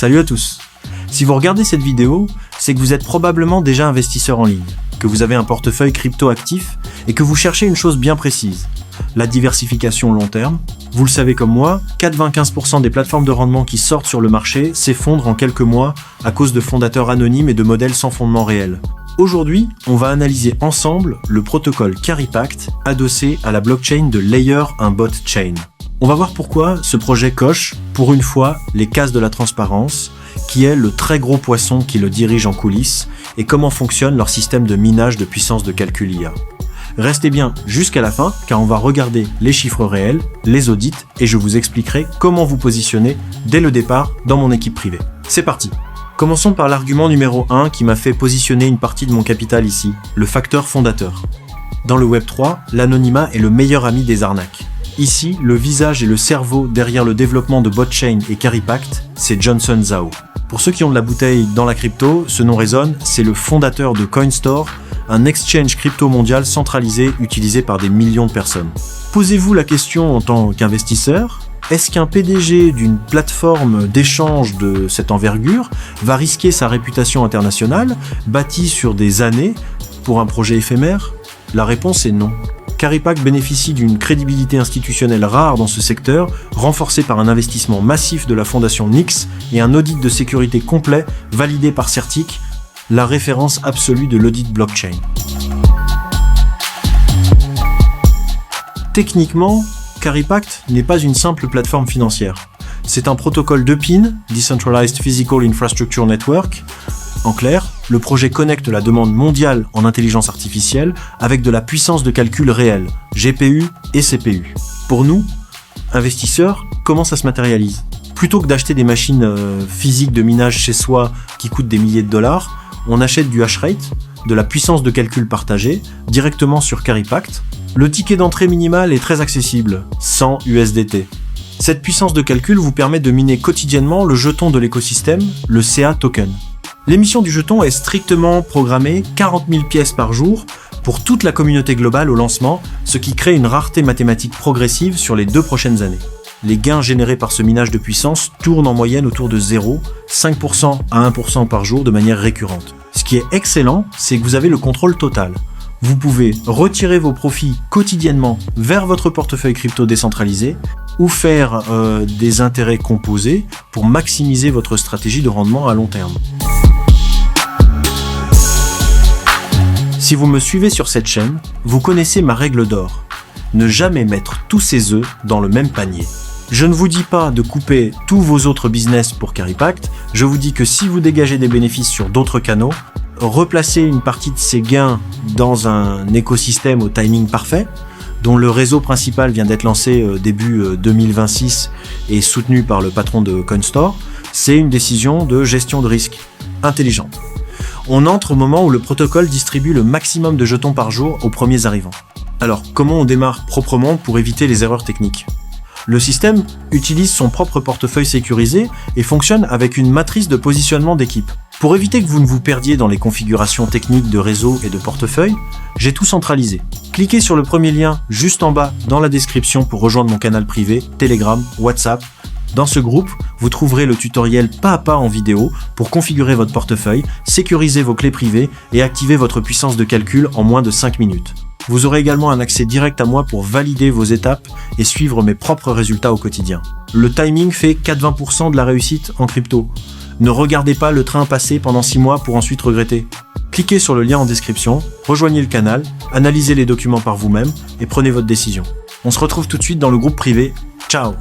Salut à tous. Si vous regardez cette vidéo, c'est que vous êtes probablement déjà investisseur en ligne, que vous avez un portefeuille crypto actif et que vous cherchez une chose bien précise, la diversification long terme. Vous le savez comme moi, 95% des plateformes de rendement qui sortent sur le marché s'effondrent en quelques mois à cause de fondateurs anonymes et de modèles sans fondement réel. Aujourd'hui, on va analyser ensemble le protocole Caripact adossé à la blockchain de Layer, un bot chain. On va voir pourquoi ce projet coche, pour une fois, les cases de la transparence, qui est le très gros poisson qui le dirige en coulisses, et comment fonctionne leur système de minage de puissance de calcul IA. Restez bien jusqu'à la fin, car on va regarder les chiffres réels, les audits, et je vous expliquerai comment vous positionner dès le départ dans mon équipe privée. C'est parti! Commençons par l'argument numéro 1 qui m'a fait positionner une partie de mon capital ici, le facteur fondateur. Dans le Web3, l'anonymat est le meilleur ami des arnaques. Ici, le visage et le cerveau derrière le développement de Botchain et Caripact, c'est Johnson Zhao. Pour ceux qui ont de la bouteille dans la crypto, ce nom résonne, c'est le fondateur de CoinStore, un exchange crypto mondial centralisé utilisé par des millions de personnes. Posez-vous la question en tant qu'investisseur, est-ce qu'un PDG d'une plateforme d'échange de cette envergure va risquer sa réputation internationale, bâtie sur des années, pour un projet éphémère? La réponse est non. Caripact bénéficie d'une crédibilité institutionnelle rare dans ce secteur, renforcée par un investissement massif de la fondation Nix et un audit de sécurité complet validé par Certic, la référence absolue de l'audit blockchain. Techniquement, Caripact n'est pas une simple plateforme financière. C'est un protocole de PIN, Decentralized Physical Infrastructure Network. En clair, le projet connecte la demande mondiale en intelligence artificielle avec de la puissance de calcul réelle, GPU et CPU. Pour nous, investisseurs, comment ça se matérialise? Plutôt que d'acheter des machines physiques de minage chez soi qui coûtent des milliers de dollars, on achète du hash rate, de la puissance de calcul partagée, directement sur Caripact. Le ticket d'entrée minimal est très accessible, 100 USDT. Cette puissance de calcul vous permet de miner quotidiennement le jeton de l'écosystème, le CA token. L'émission du jeton est strictement programmée 40 000 pièces par jour pour toute la communauté globale au lancement, ce qui crée une rareté mathématique progressive sur les 2 prochaines années. Les gains générés par ce minage de puissance tournent en moyenne autour de 0, 5% à 1% par jour de manière récurrente. Ce qui est excellent, c'est que vous avez le contrôle total. Vous pouvez retirer vos profits quotidiennement vers votre portefeuille crypto décentralisé ou faire des intérêts composés pour maximiser votre stratégie de rendement à long terme. Si vous me suivez sur cette chaîne, vous connaissez ma règle d'or. Ne jamais mettre tous ses œufs dans le même panier. Je ne vous dis pas de couper tous vos autres business pour Caripact, je vous dis que si vous dégagez des bénéfices sur d'autres canaux, replacez une partie de ces gains dans un écosystème au timing parfait, dont le réseau principal vient d'être lancé début 2026 et soutenu par le patron de CoinStore, c'est une décision de gestion de risque intelligente. On entre au moment où le protocole distribue le maximum de jetons par jour aux premiers arrivants. Alors, comment on démarre proprement pour éviter les erreurs techniques? Le système utilise son propre portefeuille sécurisé et fonctionne avec une matrice de positionnement d'équipe. Pour éviter que vous ne vous perdiez dans les configurations techniques de réseau et de portefeuille, j'ai tout centralisé. Cliquez sur le premier lien juste en bas dans la description pour rejoindre mon canal privé, Telegram, WhatsApp. Dans ce groupe, vous trouverez le tutoriel pas à pas en vidéo pour configurer votre portefeuille, sécuriser vos clés privées et activer votre puissance de calcul en moins de 5 minutes. Vous aurez également un accès direct à moi pour valider vos étapes et suivre mes propres résultats au quotidien. Le timing fait 80% de la réussite en crypto. Ne regardez pas le train passer pendant 6 mois pour ensuite regretter. Cliquez sur le lien en description, rejoignez le canal, analysez les documents par vous-même et prenez votre décision. On se retrouve tout de suite dans le groupe privé. Ciao!